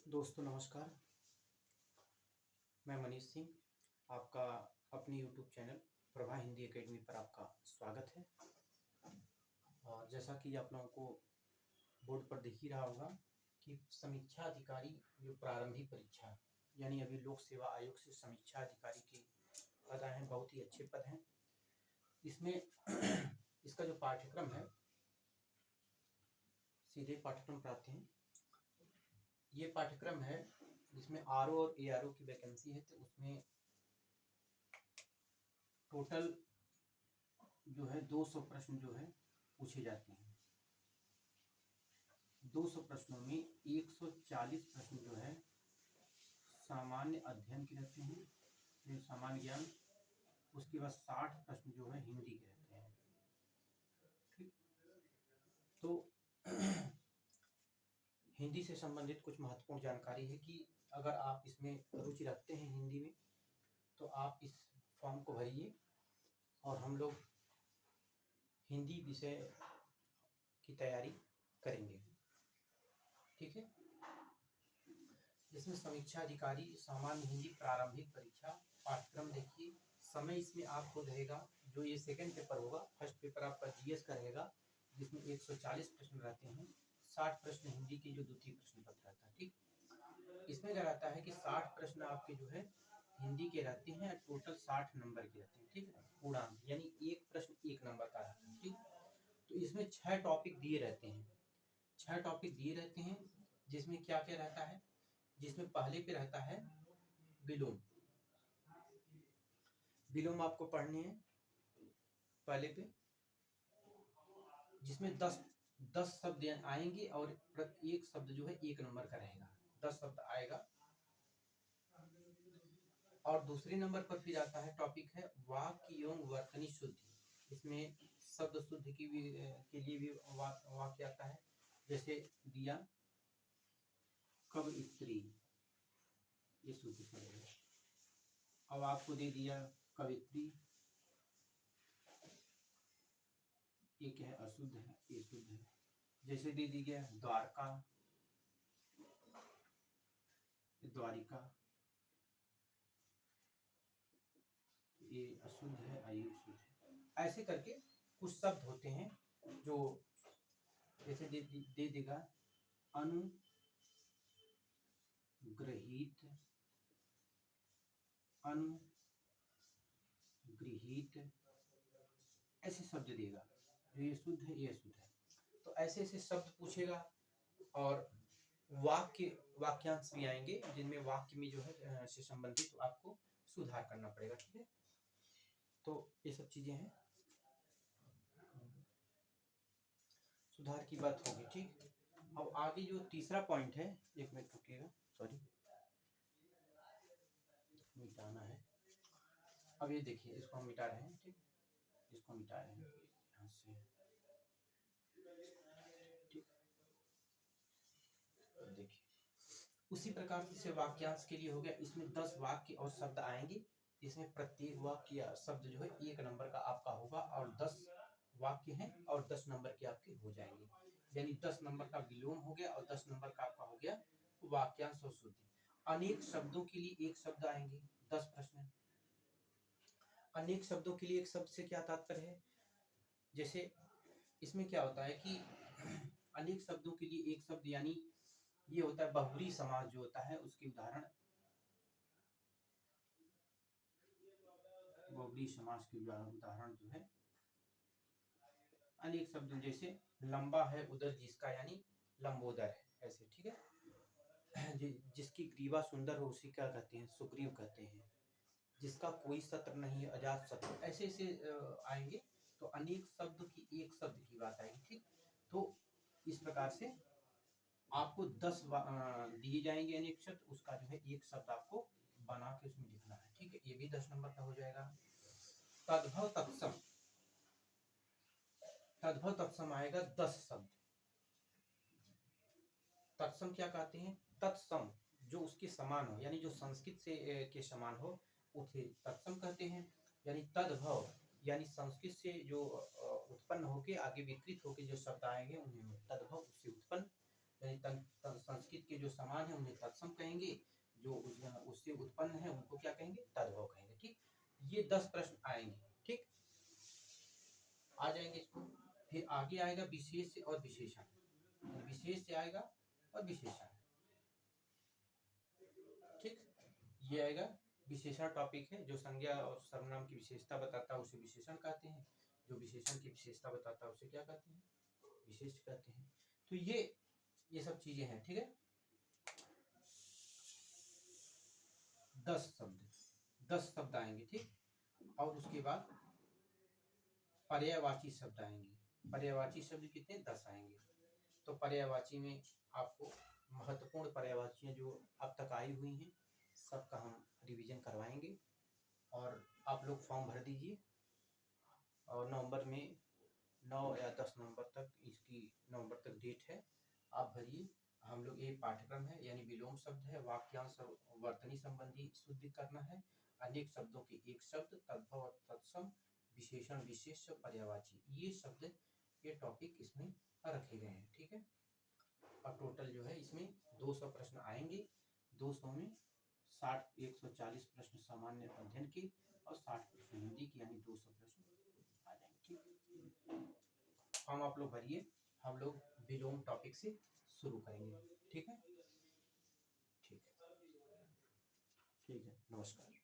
दोस्तों नमस्कार। मैं मनीष सिंह आपका अपनी YouTube channel Prabha Hindi academy पर आपका स्वागत है। और जैसा कि आप लोगों को बोर्ड पर दिख ही रहा होगा कि समीक्षा अधिकारी जो प्रारंभिक परीक्षा यानी अभी लोक सेवा आयोग से समीक्षा अधिकारी के पद आए हैं, बहुत ही अच्छे पद हैं। इसमें इसका जो पाठ्यक्रम है सीधे पाठ्यक्रम पर आते हैं। ये पाठ्यक्रम है जिसमें आरओ और एआरओ की वैकेंसी है, तो उसमें टोटल जो है 200 प्रश्न जो है पूछे जाते हैं। 200 प्रश्नों में 140 प्रश्न जो है सामान्य अध्ययन के रहते हैं, फिर सामान्य ज्ञान, उसके बाद 60 प्रश्न जो है हिंदी के रहते हैं। ठीक, तो हिंदी से संबंधित कुछ महत्वपूर्ण जानकारी है कि अगर आप इसमें रुचि रखते हैं हिंदी में, तो आप इस फॉर्म को भरिए और हम लोग हिंदी विषय की तैयारी करेंगे। ठीक है। इसमें समीक्षा अधिकारी सामान्य हिंदी प्रारंभिक परीक्षा पाठ्यक्रम देखिए। समय इसमें आपको रहेगा, जो ये सेकंड पेपर होगा, फर्स्ट पेपर आपका जीएस का रहेगा जिसमें 140 प्रश्न रहते हैं, 60 प्रश्न हिंदी के जो द्वितीय प्रश्न पत्र रहता है। ठीक, इसमें क्या रहता है कि 60 प्रश्न आपके जो है हिंदी के रहते हैं, टोटल 60 नंबर के रहते हैं। ठीक है, पूर्णांक यानी एक प्रश्न 1 नंबर का रहता है। ठीक, तो इसमें 6 टॉपिक दिए रहते हैं। 6 टॉपिक दिए रहते हैं जिसमें क्या क्या रहता है, जिसमें पहले पे रहता है विलोम। विलोम आपको पढ़ने हैं पहले पे, जिसमें 10 शब्द आएंगे और एक शब्द जो है 1 नंबर का रहेगा। 10 शब्द आएगा। और दूसरे नंबर पर फिर आता है टॉपिक है वाक्य एवं वर्तनी शुद्धि। इसमें शब्द शुद्धि की भी के लिए भी वाक्य आता है। जैसे दिया कवयित्री, ये शुद्धि करेगा। अब आपको दे दिया कवित्री, ये क्या है, अशुद्ध है, ये शुद्ध है। जैसे दे दी गया द्वारका, द्वारिका, ये अशुद्ध है, ये शुद्ध है। ऐसे करके कुछ शब्द होते हैं जो जैसे दे देगा अनुग्रहित, अनुगृहित, ऐसे शब्द देगा जो ये शुद्ध है, ये अशुद्ध है। तो ऐसे ऐसे शब्द पूछेगा और वाक्यांश भी आएंगे जिनमें वाक्य में जो है से संबंधित तो आपको सुधार करना पड़ेगा। ठीक है, तो ये सब चीजें हैं, सुधार की बात होगी। ठीक, अब आगे जो तीसरा पॉइंट है, एक मिनट रुकिएगा, सॉरी मिटाना है। अब ये देखिए, इसको हम मिटा रहे हैं। ठीक, इसको मिटा रहे हैं यहाँ से। ठीक, देखिए उसी प्रकार से वाक्यांश के लिए हो गया। इसमें 10 वाक्य और शब्द आएंगे, इसमें प्रत्येक वाक्य या शब्द जो है 1 नंबर का आपका होगा और 10 वाक्य हैं और 10 नंबर के आपके हो जाएंगे। यानी 10 नंबर का विलोम हो गया और 10 नंबर का आपका हो गया वाक्यांश और शुद्धि। अनेक शब्दों के लिए एक शब्द आएंगे, 10 प्रश्न। अनेक शब्दों के लिए एक शब्द से क्या तात्पर्य है, जैसे इसमें क्या होता है कि अनेक शब्दों के लिए एक शब्द, यानी ये होता है बहुब्री समास जो होता है उसके उदाहरण, बहुब्री समास के उदाहरण जो है अनेक शब्द, जैसे लंबा है उदर जिसका, यानी लंबोदर है, ऐसे। ठीक है, जिसकी ग्रीवा सुंदर हो उसी क्या कहते हैं, सुग्रीव कहते हैं। जिसका कोई शत्रु नहीं है, अजात शत्रु, ऐसे ऐसे आएंगे। तो अनेक शब्द की एक शब्द की बात आएगी। ठीक, तो इस प्रकार से आपको 10 दिए जाएंगे अनेक शब्द, उसका जो है एक शब्द आपको बना के उसमें लिखना है। ठीक है, ये भी 10 नंबर का हो जाएगा। तद्भव तत्सम, तद्भव तत्सम आएगा 10 शब्द। तत्सम क्या कहते हैं, तत्सम जो उसके समान हो, यानी जो संस्कृत से के समान हो उसे तत्सम कहते हैं। यानी तद्भव यानी संस्कृत से जो उत्पन्न होके आगे विकृत होके जो शब्द आएंगे उन्हें तद्भव, उससे उत्पन्न। यानी संस्कृत के जो समान है उन्हें तत्सम कहेंगे, जो उससे उत्पन्न है उनको क्या कहेंगे, तद्भव कहेंगे। ठीक, ये 10 प्रश्न आएंगे। ठीक, आ जाएंगे इसको। फिर आगे आएगा विशेष और विशेषण, विशेष से आएगा और विशेषण। ठीक, ये आएगा विशेषण टॉपिक है, जो संज्ञा और सर्वनाम की विशेषता बताता है उसे विशेषण कहते हैं, जो विशेषण की विशेषता बताता है उसे क्या कहते हैं, विशेष कहते हैं। तो ये सब चीजें हैं। ठीक है, 10 शब्द आएंगे। ठीक, और उसके बाद पर्यायवाची शब्द आएंगे। पर्यायवाची शब्द कितने, 10 आएंगे। तो पर्यायवाची में आपको महत्वपूर्ण पर्यायवाचियां जो अब तक आई हुई हैं सबका हम रिवीजन करवाएंगे, और आप लोग फॉर्म भर दीजिए, और नवंबर में 9 या 10 नवंबर तक, इसकी नवंबर तक डेट है, आप भरिए। हम लोग, ये पाठ्यक्रम है, यानी विलोम शब्द है, वाक्यांश और वर्तनी संबंधी शुद्ध करना है, अनेक शब्दों के एक शब्द, तद्भव और तत्सम, विशेषण विशेष, पर्यायवाची, ये शब्द, ये टॉपिक इसमें रखे गए हैं। ठीक है, और टोटल जो है इसमें 200 प्रश्न आएंगे। 200 में 140 प्रश्न सामान्य अध्ययन के और 60 प्रश्न हिंदी की, यानी 200 प्रश्न आ जाएंगे। ठीक, फॉर्म आप लोग भरिए, हम लोग विलोम टॉपिक से शुरू करेंगे। ठीक है, ठीक है, ठीक है, नमस्कार।